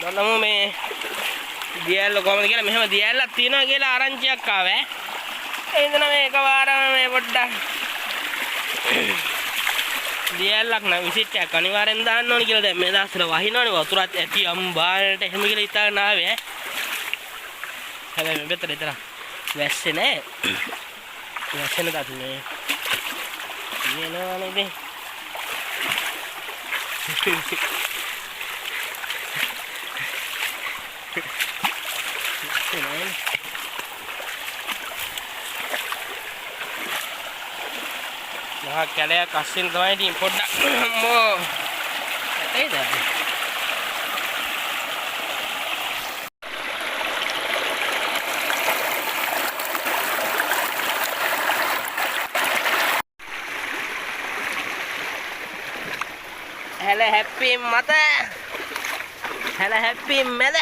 බලමු මේ දියැල්ල කොහමද කියලා. මෙහෙම දියැල්ලක් තියෙනවා කියලා ආරංචියක් ආවේ. ඒ හින්දා මේ එකපාරම මේ පොඩ්ඩක් දියැල්ලක් නම් විසිට් එකක් අනිවාර්යෙන් දාන්න ඕනි කියලා දැන් මේ දවස්වල වහිනවනේ වතුරත් ඇති අම්බානට එහෙම කියලා හිතාගෙන ආවේ. හැබැයි මේ පැත්තට විතර වැස්සේ නෑ. වැස්සෙන දාත් නේ. නේනවනේ ඉතින්. මහා කැලයක් අස්සෙන් තමයි ඉතින් පොඩ්ඩක් අම්මෝ ඇතේද හැල හැප්පි මත හැල හැප්පි මැද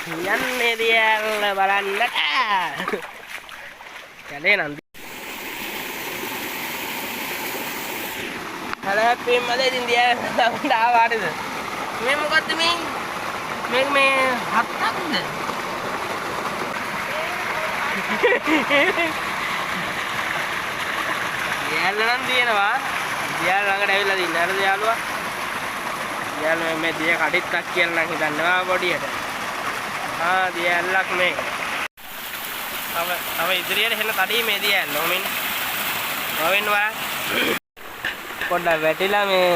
යන්නේ දියල්ල බලන්නට කැලේ නම් හැල හැප්පි මැද ඉතින් දියල්ල ළඟට ආවාටද මේ මොකද්ද මේ හත්තක්ද දියල්ල නම් දිනනවා දියල් ළඟට ඇවිල්ලා ඉන්න අර යාළුවා දියල් මේ දිය කඩਿੱත්තක් කියලා නම් හිතන්නවා පොඩියට දියල්ලක් මේ තව ඉදිරියට හෙන්න තඩී මේ දියල් නොමින් නොවෙන්නවා පොඩ්ඩක් වැටිලා මේ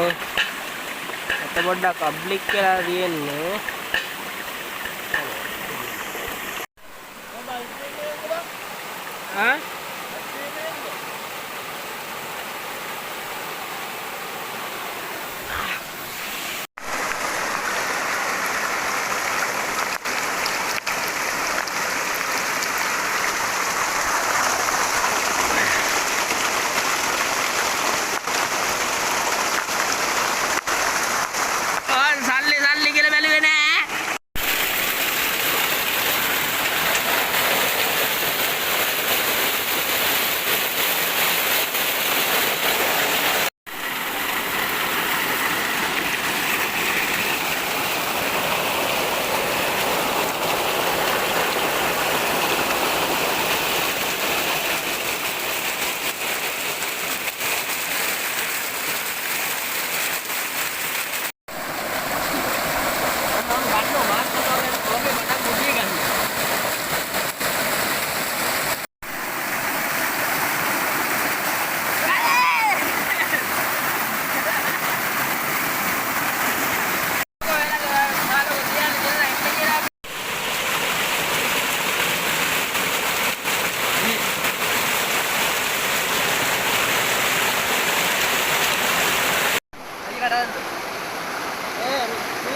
අත පොඩ්ඩක් පබ්ලික් කියලා තියෙන්නේ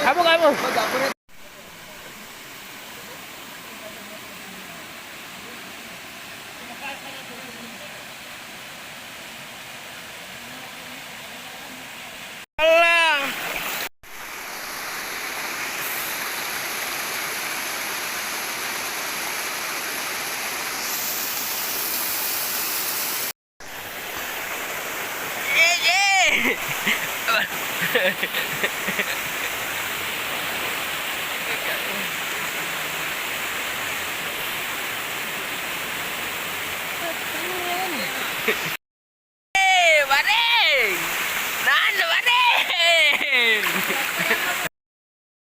kamu Allah Wareng! Nan wareng!